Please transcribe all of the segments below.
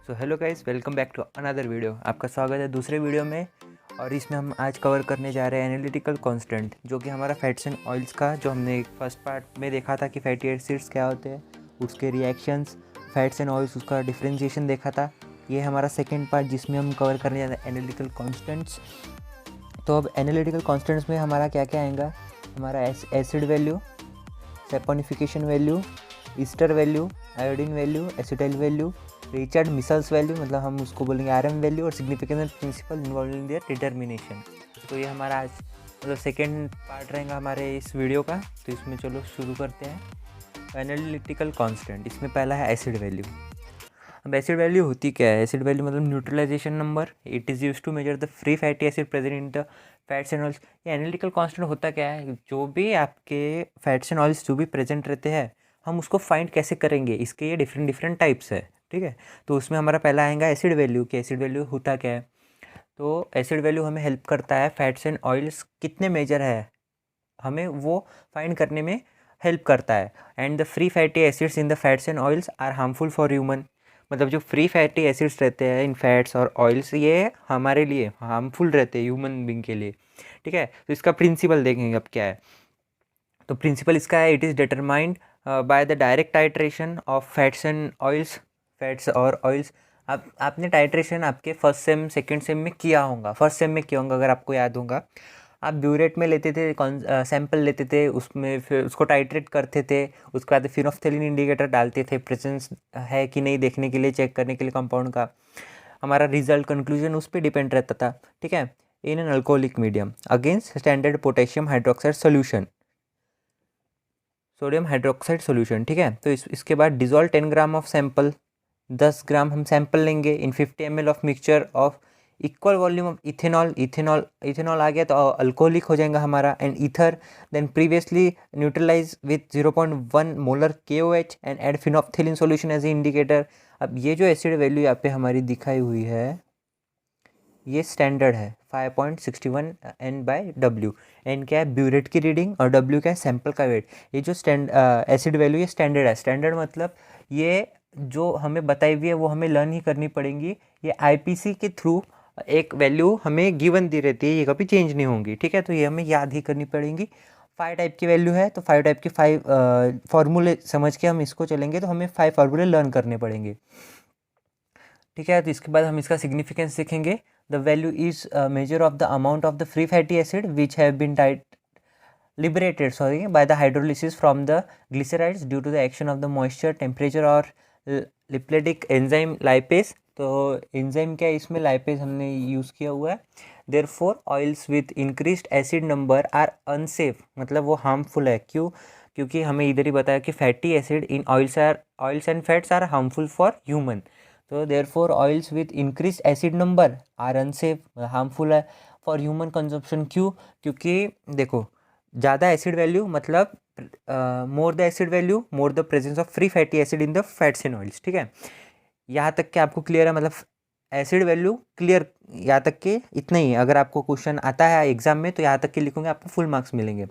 So hello guys, welcome back to another video. आपका स्वागत है दूसरे वीडियो में। और इसमें हम आज कवर करने जा रहे हैं एनालिटिकल कांस्टेंट, जो कि हमारा फैट्स एंड ऑयल्स का, जो हमने फर्स्ट पार्ट में देखा था कि फैटी एसिड्स क्या होते हैं, उसके रिएक्शंस, फैट्स एंड ऑयल्स, उसका डिफ्रेंशिएशन देखा था। ये हमारा सेकेंड पार्ट जिसमें हम कवर करने जा रहे हैं एनालिटिकल कॉन्स्टेंट्स। तो अब एनालिटिकल कॉन्स्टेंट्स में हमारा क्या क्या आएगा, हमारा acid value, saponification value, ester value, iodine value, acetyl value, Reichert Meissl value, मतलब हम उसको बोलेंगे आरएम वैल्यू, और significance principle involving their determination. तो ये हमारा आज मतलब सेकेंड पार्ट रहेगा हमारे इस वीडियो का। तो इसमें चलो शुरू करते हैं। एनालिटिकल कांस्टेंट, इसमें पहला है एसिड वैल्यू। अब एसिड वैल्यू होती क्या है? एसिड वैल्यू मतलब neutralization number. It is use to measure the free fatty acid present in the fats and oils. ये एनालिटिकल कांस्टेंट होता क्या है? जो भी आपके फैट्स एंड ऑयल्स जो भी प्रेजेंट रहते हैं, हम उसको फाइंड कैसे करेंगे, इसके ये डिफरेंट डिफरेंट टाइप्स है, ठीक है। तो उसमें हमारा पहला आएगा एसिड वैल्यू। कि एसिड वैल्यू होता क्या है? तो एसिड वैल्यू हमें हेल्प करता है फैट्स एंड ऑयल्स कितने मेजर है, हमें वो फाइंड करने में हेल्प करता है। And the free fatty acids in the fats and oils are harmful for human. मतलब जो फ्री फैटी एसिड्स रहते हैं इन फैट्स और ऑयल्स, ये हमारे लिए हार्मफुल रहते हैं, ह्यूमन बींग के लिए, ठीक है। तो इसका प्रिंसिपल देखेंगे अब क्या है। तो प्रिंसिपल इसका है, it is determined by the direct titration of fats and oils. Fats और ऑयल्स, आपने टाइट्रेशन आपके फर्स्ट सेम सेकंड सेम में किया होगा। फर्स्ट सेम में किया होगा अगर आपको याद होगा। आप ब्यूरेट में लेते थे, सैंपल लेते थे, उसमें फिर उसको टाइट्रेट करते थे। उसके बाद फिनोफ्थेलिन इंडिकेटर डालते थे, प्रेजेंस है कि नहीं देखने के लिए, चेक करने के लिए कंपाउंड का। हमारा रिजल्ट कंक्लूजन उस पर डिपेंड रहता था, ठीक है। In an alcoholic medium against standard potassium hydroxide solution, sodium hydroxide solution, ठीक है। तो इसके बाद dissolve 10 gram of sample, 10 gram हम सैंपल लेंगे in 50 ml of mixture of equal volume of ethanol. Ethanol आ गया तो अल्कोहलिक हो जाएगा हमारा। And ether then previously neutralize with 0.1 molar KOH and add phenolphthalein solution as a indicator. अब ये जो एसिड वैल्यू यहाँ पे हमारी दिखाई हुई है, ये स्टैंडर्ड है 5.61 N/W। N क्या है? ब्यूरेट की रीडिंग, और W क्या है? सैंपल का वेट। ये जो एसिड वैल्यू, ये स्टैंडर्ड है। स्टैंडर्ड मतलब ये जो हमें बताई हुई है वो हमें लर्न ही करनी पड़ेगी। ये IPC के थ्रू एक वैल्यू हमें गिवन दी रहती है, ये कभी चेंज नहीं होंगी, ठीक है। तो ये हमें याद ही करनी पड़ेगी। 5 टाइप की वैल्यू है, तो 5 टाइप के 5 फार्मूले समझ के हम इसको चलेंगे, तो हमें 5 फार्मूले लर्न करने पड़ेंगे, ठीक है। तो इसके बाद हम इसका सिग्निफिकेंस देखेंगे। The value is measure of the amount of the free fatty acid which have been liberated by the hydrolysis from the glycerides due to the action of the moisture, temperature और lipolytic enzyme lipase. तो enzyme क्या है इसमें? Lipase हमने use किया हुआ है। Therefore oils with increased acid number are unsafe, मतलब वो हार्मफुल है। क्यों? क्योंकि हमें इधर ही बताया कि fatty acid in oils and fats are harmful for human. तो therefore oils with increase acid number are unsafe, harmful है फॉर ह्यूमन कंजप्शन। क्यों? क्योंकि देखो, ज़्यादा एसिड वैल्यू मतलब more the acid value, more the presence of free fatty acid in the fats and oils, ठीक है। यहाँ तक कि आपको क्लियर है, मतलब एसिड वैल्यू क्लियर, यहाँ तक के इतना ही है। अगर आपको क्वेश्चन आता है एग्जाम में तो यहाँ तक के लिखोगे, आपको फुल मार्क्स मिलेंगे।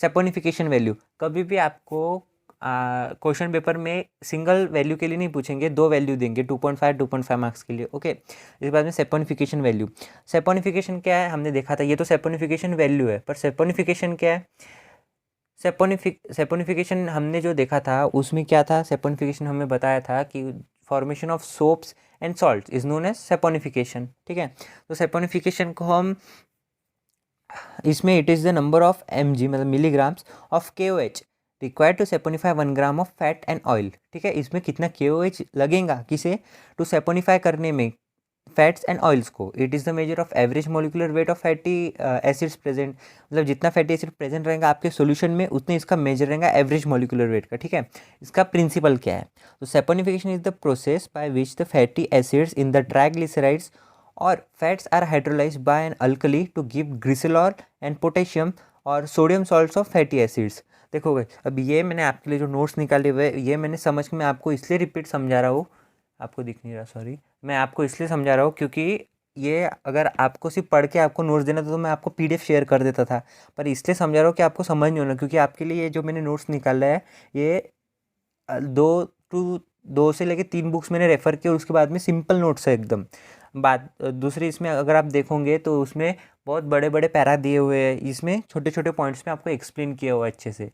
सैपोनिफिकेशन वैल्यू, कभी भी आपको क्वेश्चन पेपर में सिंगल वैल्यू के लिए नहीं पूछेंगे, 2 वैल्यू देंगे, 2.5 मार्क्स के लिए, ओके। इस बाद में सैपोनिफिकेशन वैल्यू। सैपोनिफिकेशन क्या है हमने देखा था, ये तो सैपोनिफिकेशन वैल्यू है, पर सैपोनिफिकेशन क्या है? सैपोनिफिकेशन हमने जो देखा था उसमें क्या था? सैपोनिफिकेशन हमें बताया था कि formation of soaps and salt is known as saponification, ठीक है। तो सैपोनिफिकेशन को हम इसमें, it is the number of mg मतलब milligrams of KOH required to saponify 1 gram of fat and oil, ठीक है। इसमें कितना KOH लगेगा किसे? टू सैपोनिफाई करने में फैट्स एंड ऑयल्स को। It is the measure of average molecular weight of fatty acids present, मतलब जितना फैटी एसिड प्रेजेंट रहेगा आपके सॉल्यूशन में, उतने इसका मेजर रहेगा एवरेज मोलिकुलर वेट का, ठीक है। इसका प्रिंसिपल क्या है? तो saponification is the process by which the fatty acids in the triglycerides और fats are hydrolysed by an alkali to give glycerol and potassium और sodium salts of fatty acids. देखोगे, अब ये मैंने आपके लिए जो नोट्स निकाले हुए, ये मैंने समझ के मैं आपको इसलिए रिपीट समझा रहा हूँ, आपको दिख नहीं रहा, सॉरी, मैं आपको इसलिए समझा रहा हूँ क्योंकि ये अगर आपको सिर्फ पढ़ के आपको नोट्स देना था तो मैं आपको PDF शेयर कर देता था, पर इसलिए समझा रहा हूँ कि आपको समझ नहीं होना, क्योंकि आपके लिए ये जो मैंने नोट्स निकाला है, ये 2 2 से लेके 3 बुक्स मैंने रेफ़र की और उसके बाद में सिंपल नोट्स है एकदम। बात दूसरी, इसमें अगर आप देखोगे तो उसमें बहुत बड़े बड़े पैरा दिए हुए हैं, इसमें छोटे छोटे पॉइंट्स में आपको एक्सप्लेन किया हुआ है अच्छे से।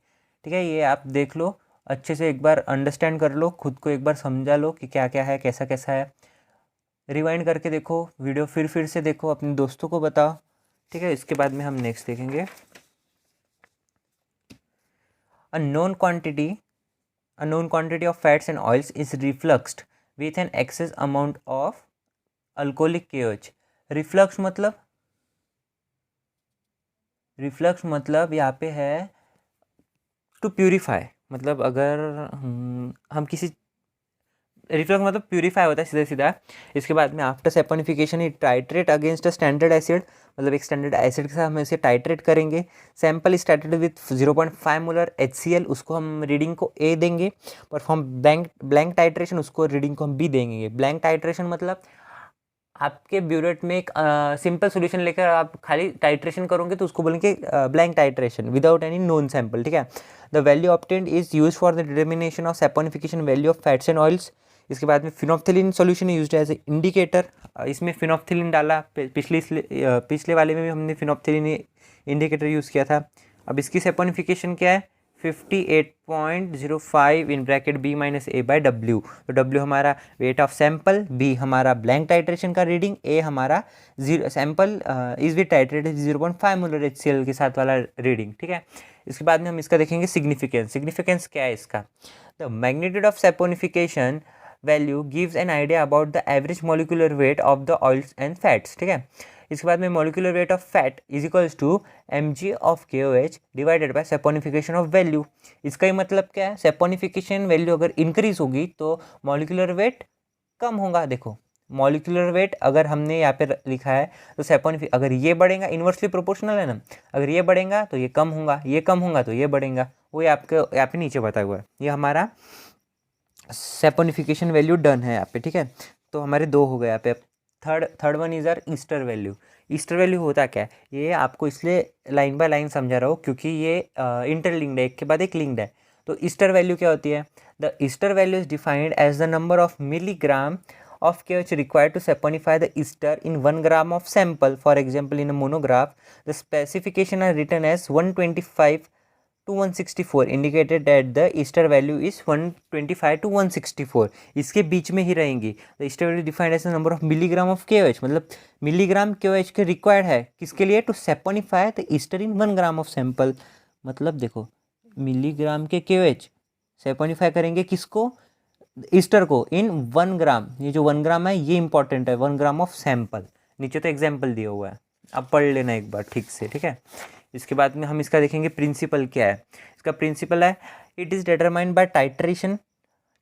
ठीक है, ये आप देख लो अच्छे से, एक बार अंडरस्टैंड कर लो, खुद को एक बार समझा लो कि क्या क्या है, कैसा कैसा है। रिवाइंड करके देखो वीडियो, फिर से देखो, अपने दोस्तों को बताओ। ठीक है, इसके बाद में हम नेक्स्ट देखेंगे। A known quantity of fats and oils is refluxed with an excess amount of alcoholic KOH। Reflux मतलब यहाँ पे है टू प्यूरिफाई, मतलब अगर हम किसी, रिफ्लक्स मतलब प्यूरिफाई होता है सीधा सीधा। इसके बाद में after saponification he titrate against a standard acid, मतलब एक स्टैंडर्ड एसिड के साथ हम इसे टाइट्रेट करेंगे। Sample is titrated with 0.5 molar HCl, उसको हम रीडिंग को A देंगे। परफॉर्म ब्लैंक टाइट्रेशन, उसको रीडिंग को हम B देंगे। ब्लैंक टाइट्रेशन मतलब आपके ब्यूरेट में एक सिंपल सॉल्यूशन लेकर आप खाली टाइट्रेशन करोगे तो उसको बोलेंगे blank titration without any known sample. ठीक है, the value obtained is use for the determination of saponification value of fats and oils. इसके बाद में phenolphthalein solution used as a indicator. इसमें फिनोप्थिलीन डाला, पिछले वाले में भी हमने फिनोप्थिलीन इंडिकेटर यूज़ किया था। अब इसकी सैपोनिफिकेशन क्या है, 58.05 in bracket B minus A by W। तो W हमारा वेट ऑफ सैंपल, B हमारा ब्लैंक टाइट्रेशन का रीडिंग, A हमारा सैंपल इज भी टाइट्रेटेड 0.5 मोलर HCl के साथ वाला रीडिंग। ठीक है, इसके बाद में हम इसका देखेंगे सिग्निफिकेंस क्या है इसका। The magnitude of saponification value gives an idea about the average molecular weight of the oils and fats. ठीक है, इसके बाद में molecular weight of fat is equals to mg of KOH divided by saponification of value. इसका ही मतलब क्या है, सैपोनिफिकेशन वैल्यू अगर इंक्रीज होगी तो मॉलिक्यूलर वेट कम होगा। देखो मॉलिक्यूलर वेट अगर हमने यहाँ पे लिखा है तो अगर ये बढ़ेगा, इन्वर्सली प्रोपोर्शनल है ना, अगर ये बढ़ेगा तो ये कम होगा, ये कम होगा तो ये बढ़ेगा। वो आपके यहाँ पे नीचे बताया हुआ है, ये हमारा सैपोनिफिकेशन वैल्यू डन है यहाँ पे। ठीक है, तो हमारे 2 हो गए यहाँ पे। Third one is are ester value. Ester value होता क्या है, ये आपको इसलिए लाइन बाय लाइन समझा रहा हूँ क्योंकि ये इंटरलिंक्ड है, एक के बाद एक लिंक्ड है। तो ईस्टर वैल्यू क्या होती है, the ester value is defined as the number of milligram of KOH required to saponify the ester in 1 gram of sample. For example, in a monograph, the specification are written as 125 to 164, indicated that the ester value is 125 to 164। इसके बीच में ही रहेंगी। the ester value defined as the number of milligram of KOH, मतलब milligram KOH के required है किसके लिए, to saponify the ester in 1 gram of sample. मतलब देखो मिलीग्राम के KOH सेपोनिफाई करेंगे किसको, ईस्टर को, इन 1 ग्राम। ये जो 1 ग्राम है ये इंपॉर्टेंट है, 1 ग्राम ऑफ सैंपल। नीचे तो एग्जाम्पल दिया हुआ है, अब पढ़ लेना एक बार ठीक से। ठीक है, इसके बाद में हम इसका देखेंगे प्रिंसिपल क्या है। इसका प्रिंसिपल है, it is determined by titration.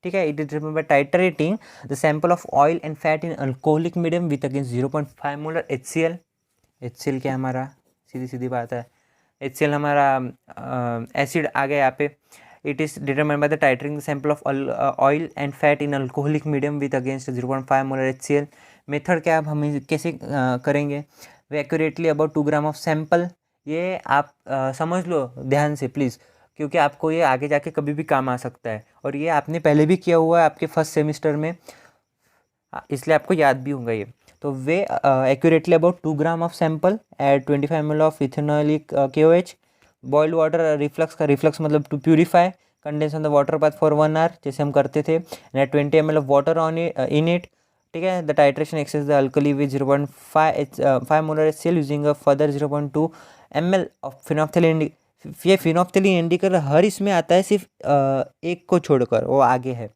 ठीक है, it is determined by titrating the sample of oil and fat in alcoholic medium with against 0.5 molar HCl। HCl क्या हमारा, सीधी सीधी बात है, HCl हमारा एसिड आ गया यहाँ पे। It is determined by the titrating the sample of oil and fat in alcoholic medium with against 0.5 molar HCl। Method क्या हम कैसे करेंगे, weigh accurately about 2 gram of sample. ये आप समझ लो ध्यान से प्लीज़, क्योंकि आपको ये आगे जाके कभी भी काम आ सकता है और ये आपने पहले भी किया हुआ है आपके फर्स्ट सेमिस्टर में, इसलिए आपको याद भी होगा ये। तो weigh accurately about 2 gram of sample at 25 ml of ethanolic KOH। Boiled water, reflux मतलब to purify, condense on the water bath for 1 hour जैसे हम करते थे, at 20 ml of water on in it. ठीक है, the titration excess the alkali with 0.5 molar HCl using a further 0.2 ml of phenolphthalein. ये phenolphthalein indicator हर इसमें आता है, सिर्फ एक को छोड़कर वो आगे है।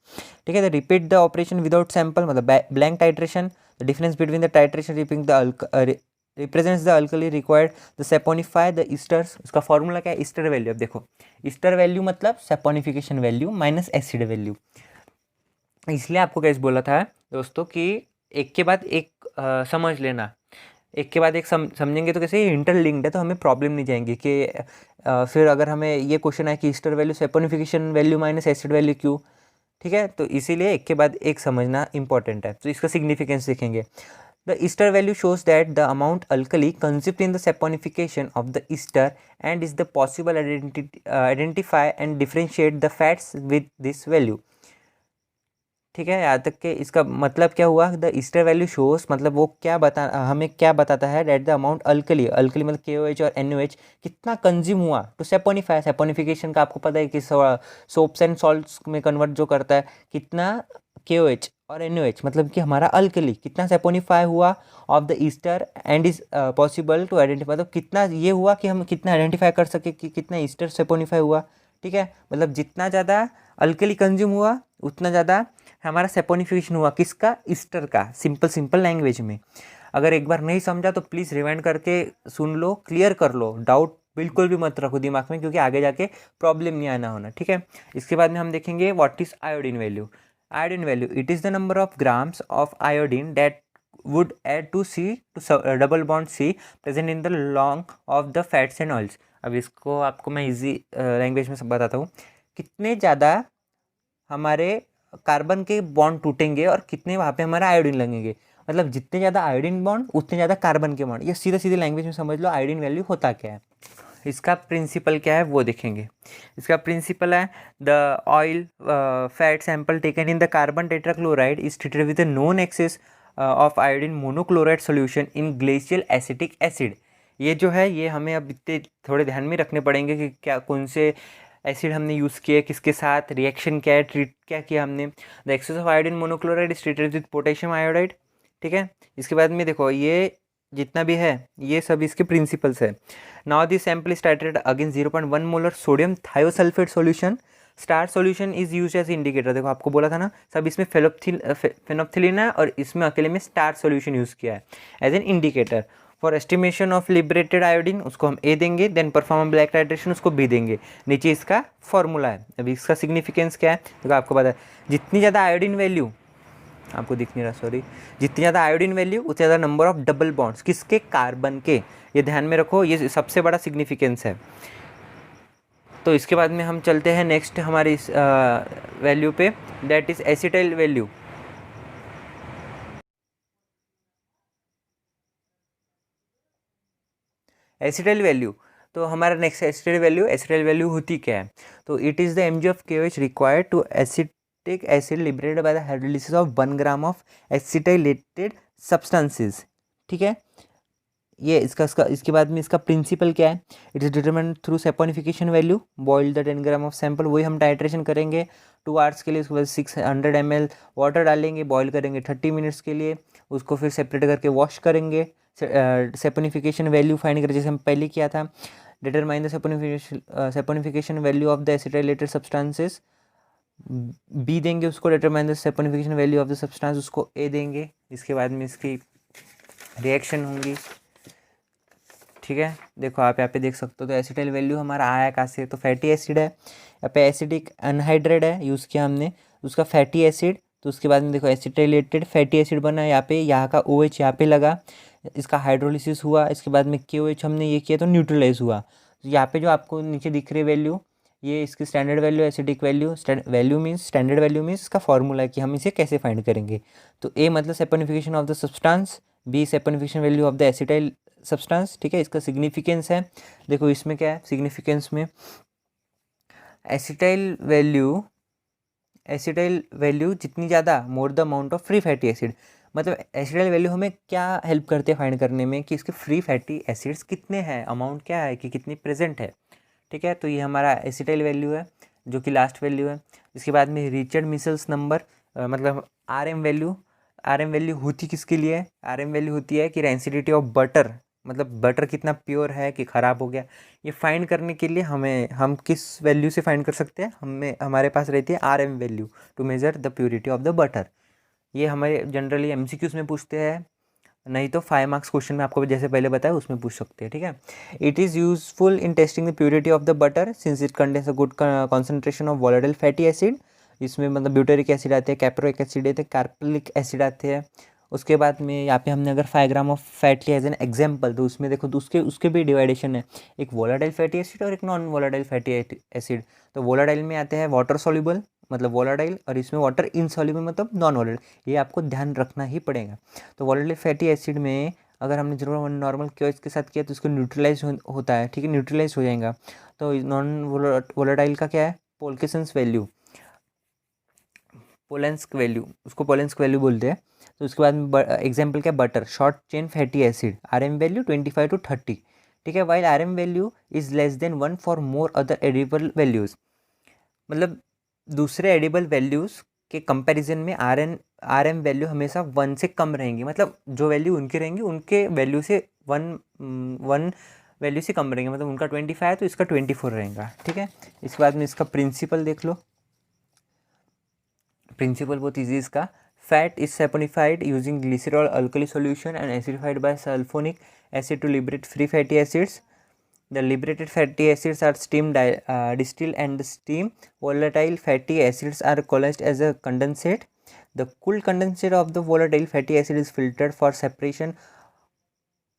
ठीक है, the repeat the operation without sample मतलब blank titration. The difference between the titration repeating the represents the alkali required the saponify the esters. उसका फॉर्मूला क्या है, ईस्टर वैल्यू। अब देखो ईस्टर वैल्यू मतलब saponification value minus acid value. इसलिए आपको कैसे बोला था दोस्तों कि एक के बाद एक समझ लेना, एक के बाद एक समझेंगे तो कैसे इंटरलिंक्ड है, तो हमें प्रॉब्लम नहीं जाएंगी कि फिर अगर हमें ये क्वेश्चन है कि Easter value saponification value minus acid value क्यों। ठीक है, तो इसीलिए एक के बाद एक समझना इंपॉर्टेंट है। तो इसका सिग्निफिकेंस देखेंगे। The ester value shows that the amount alkali consumed in the saponification of the ester and is the possible identify and differentiate the fats with this value। ठीक है। यहाँ तक के इसका मतलब क्या हुआ, द ईस्टर वैल्यू शोस, मतलब वो क्या हमें क्या बताता है, that the amount alkali, alkali मतलब KOH और NOH कितना कंज्यूम हुआ टू सेपोनिफाई, सेपोनिफिकेशन का आपको पता है कि सोप्स एंड सॉल्ट्स में कन्वर्ट जो करता है, कितना KOH और NOH मतलब कि हमारा अल्कली कितना सेपोनिफाई हुआ of the ester and is possible to identify, मतलब कितना ये हुआ कि हम कितना आइडेंटिफाई कर सके कि कितना ईस्टर सेपोनिफाई हुआ। ठीक है, मतलब जितना ज़्यादा अल्कली कंज्यूम हुआ उतना ज़्यादा हमारा सेपोनिफिकेशन हुआ, किसका, ईस्टर का। सिंपल लैंग्वेज में अगर एक बार नहीं समझा तो प्लीज़ रिवाइंड करके सुन लो, क्लियर कर लो, डाउट बिल्कुल भी मत रखो दिमाग में, क्योंकि आगे जाके प्रॉब्लम नहीं आना होना। ठीक है, इसके बाद में हम देखेंगे what is iodine value. Iodine value, it is the number of grams of iodine that would add to C to double bond C present in the long of the fats and oils। अब इसको आपको मैं easy language में सब बताता हूँ, कितने ज़्यादा हमारे कार्बन के बॉन्ड टूटेंगे और कितने वहाँ पे हमारा आयोडीन लगेंगे, मतलब जितने ज़्यादा आयोडीन बॉन्ड उतने ज़्यादा कार्बन के बॉन्ड। ये सीधे लैंग्वेज में समझ लो आयोडीन वैल्यू होता क्या है। इसका प्रिंसिपल क्या है वो देखेंगे। इसका प्रिंसिपल है, the oil fat sample taken in the carbon tetrachloride is treated with known excess of iodine monochloride solution in glacial acetic acid. ये जो है ये हमें अब इतने थोड़े ध्यान में रखने पड़ेंगे कि क्या कौन से एसिड हमने यूज़ किया, किसके साथ रिएक्शन क्या है, ट्रीट क्या किया हमने। The excess of iodine monochloride is treated with potassium iodide. ठीक है, इसके बाद में देखो ये जितना भी है ये सब इसके प्रिंसिपल्स है। Now this sample is titrated against 0.1 molar sodium thiosulphate solution. Starch solution is use as indicator. देखो आपको बोला था ना, सब इसमें फेनोप्थिलीन है और इसमें अकेले में स्टार सॉल्यूशन यूज़ किया है as an indicator. For estimation of liberated iodine उसको हम ए देंगे, देन परफॉर्म ब्लैक टाइट्रेशन उसको बी देंगे। नीचे इसका फॉर्मूला है। अभी इसका सिग्निफिकेंस क्या है देखो आपको पता है, जितनी ज़्यादा आयोडीन वैल्यू आपको दिख नहीं रहा, सॉरी, जितनी ज़्यादा आयोडीन वैल्यू उतनी ज़्यादा नंबर ऑफ डबल बॉन्ड्स, किसके, कार्बन के। ये ध्यान में रखो, ये सबसे बड़ा सिग्निफिकेंस है। तो इसके बाद में हम चलते हैं नेक्स्ट हमारी इस वैल्यू पे, that is acetyl value. Acetyl value, तो हमारा नेक्स्ट एसिटाइल वैल्यू होती क्या है, तो it is the mg of KOH required to acetic acid liberated by the hydrolysis of 1 gram of acetylated substances. ठीक है, ये इसके बाद में इसका प्रिंसिपल क्या है, it is determined through saponification value, boil the 10 gram of sample, वही हम टाइट्रेशन करेंगे 2 आवर्स के लिए। उसके बाद 600 ml वाटर डालेंगे, बॉईल करेंगे 30 मिनट्स के लिए, उसको फिर सेपरेट करके वॉश करेंगे। सेपोनिफिकेशन वैल्यू फाइंड करें जैसे हम पहले किया था, determine the saponification value of the acetylated substances, B देंगे उसको, determine the saponification value of the substance उसको ए देंगे। इसके बाद में इसकी रिएक्शन होंगी। ठीक है, देखो आप यहाँ पे देख सकते हो, तो एसिटाइल वैल्यू हमारा आया कहाँ से, तो फैटी एसिड है, यहाँ पे एसिडिक अनहाइड्रेट है यूज़ किया हमने, उसका फैटी एसिड, तो उसके बाद में देखो एसिटाइलेटेड फैटी एसिड बना, यहाँ पे यहाँ का OH यहाँ पे लगा, इसका हाइड्रोलिसिस हुआ, इसके बाद में KOH हमने ये किया तो न्यूट्रलाइज हुआ। तो यहाँ पे जो आपको नीचे दिख रही वैल्यू, ये इसकी standard value, acidic value, value means standard value means इसका फॉर्मूला है कि हम इसे कैसे फाइंड करेंगे। तो ए मतलब saponification of the substance, B saponification value of the acetyl substance. ठीक है, इसका सिग्निफिकेंस है, देखो इसमें क्या है सिग्निफिकेंस में, एसिटाइल वैल्यू जितनी ज़्यादा more the amount of free fatty acid, मतलब एसिटाइल वैल्यू हमें क्या हेल्प करते हैं फाइंड करने में कि इसके फ्री फैटी एसिड्स कितने हैं, अमाउंट क्या है कि कितनी प्रेजेंट है। ठीक है, तो ये हमारा एसिटाइल वैल्यू है जो कि लास्ट वैल्यू है। इसके बाद में रिचर्ड मिशेल्स नंबर, मतलब RM वैल्यू होती किसके लिए, RM वैल्यू होती है कि रेंसिडिटी ऑफ बटर, मतलब बटर कितना प्योर है कि ख़राब हो गया। ये फाइंड करने के लिए हम किस वैल्यू से फाइंड कर सकते हैं, हमारे पास रहती है RM value to measure the purity of the butter. ये हमारे जनरली MCQs में पूछते हैं, नहीं तो 5 मार्क्स क्वेश्चन में आपको जैसे पहले बताया उसमें पूछ सकते हैं। ठीक है, it is useful in testing the purity of the butter since it contains a good concentration of volatile fatty acid. इसमें मतलब ब्यूटेरिक एसिड आते हैं, कैप्रोइक एसिड आते हैं, कार्बोलिक एसिड आते हैं। उसके बाद में यहाँ पे हमने अगर 5 ग्राम ऑफ फैट लिया एज एन एग्जाम्पल, तो उसमें देखो तो उसके भी डिवाइडेशन है, एक वोलेटाइल फैटी एसिड और एक नॉन वोलेटाइल फैटी एसिड। तो वोलेटाइल में आते हैं वाटर सॉल्युबल मतलब वोलेटाइल, और इसमें वाटर इनसॉल्युबल मतलब नॉन वोलेटाइल। ये आपको ध्यान रखना ही पड़ेगा। तो वोलेटाइल फैटी एसिड में अगर हमने जरूर नॉर्मल KOH के साथ किया तो उसको न्यूट्रलाइज होता है। ठीक है, न्यूट्रलाइज हो जाएगा। तो नॉन वोलेटाइल का क्या है, पोल्केसन्स वैल्यू, पोलेंस्क वैल्यू, उसको पोलेंस्क वैल्यू बोलते हैं। तो उसके बाद में एग्जाम्पल क्या, butter, short chain fatty acid, RM value 25 to 30, ठीक है। While RM value is less than 1 for more other edible values, मतलब दूसरे एडिबल वैल्यूज़ के कंपैरिजन में RM वैल्यू हमेशा 1 से कम रहेंगी, मतलब जो वैल्यू उनकी रहेंगी उनके वैल्यू से 1 वैल्यू से कम रहेंगे, मतलब उनका 25 है तो इसका 24 रहेगा, ठीक है। इसके बाद में इसका प्रिंसिपल देख लो। प्रिंसिपल बहुत ईजी इसका, fat is saponified using glycerol alkali solution and acidified by sulphonic acid to liberate free fatty acids. The liberated fatty acids are distilled and the steam volatile fatty acids are coalesced as a condensate. The cooled condensate of the volatile fatty acid is filtered for separation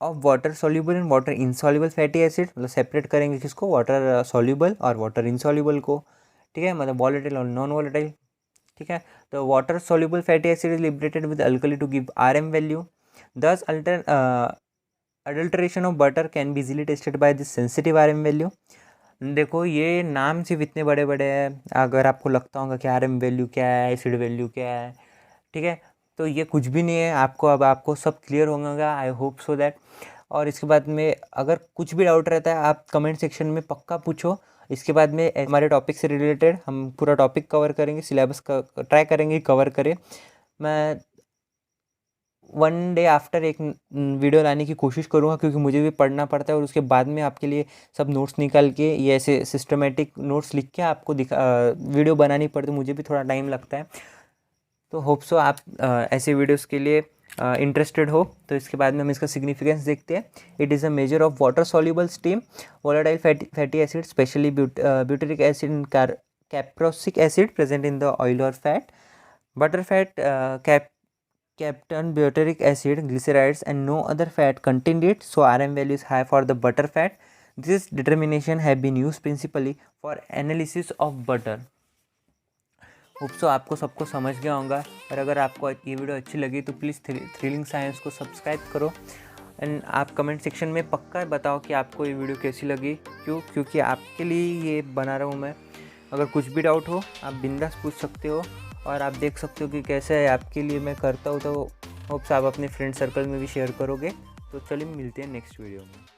of water soluble and water insoluble fatty acid, मतलब separate करेंगे किसको, water soluble और water insoluble को, ठीक है, मतलब volatile और non volatile, ठीक है। तो water soluble fatty acid is liberated with alkali to give RM value. Thus adulteration of butter can be easily tested by this sensitive RM value. देखो ये नाम सिर्फ इतने बड़े बड़े हैं, अगर आपको लगता होगा कि RM वैल्यू क्या है, एसिड वैल्यू क्या है, ठीक है, तो ये कुछ भी नहीं है। आपको अब आपको सब क्लियर होगा, आई होप सो दैट। और इसके बाद में अगर कुछ भी डाउट रहता है आप कमेंट सेक्शन में पक्का पूछो। इसके बाद में हमारे टॉपिक से रिलेटेड हम पूरा टॉपिक कवर करेंगे, सिलेबस का ट्राई करेंगे कवर करें। मैं 1 डे आफ्टर एक वीडियो लाने की कोशिश करूँगा, क्योंकि मुझे भी पढ़ना पड़ता है और उसके बाद में आपके लिए सब नोट्स निकाल के ये ऐसे सिस्टमेटिक नोट्स लिख के आपको वीडियो बनानी पड़ती है, मुझे भी थोड़ा टाइम लगता है। तो होप सो आप ऐसे वीडियोस के लिए इंटरेस्टेड हो। तो इसके बाद में हम इसका सिग्निफिकेंस देखते हैं। It is a measure of water soluble steam volatile fatty acid, specially butyric acid and caproic acid present in the oil और fat, butter fat, Captain butyric acid, glycerides and no other fat contained it, so RM value is high for the butter fat. This determination have been used principally for analysis of butter. Hope so आपको सबको समझ गया होगा, और अगर आपको ये video अच्छी लगी तो प्लीज़ थ्रिलिंग साइंस को सब्सक्राइब करो एंड आप कमेंट सेक्शन में पक्का बताओ कि आपको ये वीडियो कैसी लगी। क्योंकि आपके लिए ये बना रहा हूँ मैं। अगर कुछ भी डाउट हो आप बिंदास पूछ सकते हो, और आप देख सकते हो कि कैसे आपके लिए मैं करता हूँ। तो होप्स आप अपने फ्रेंड सर्कल में भी शेयर करोगे। तो चलिए मिलते हैं नेक्स्ट वीडियो में।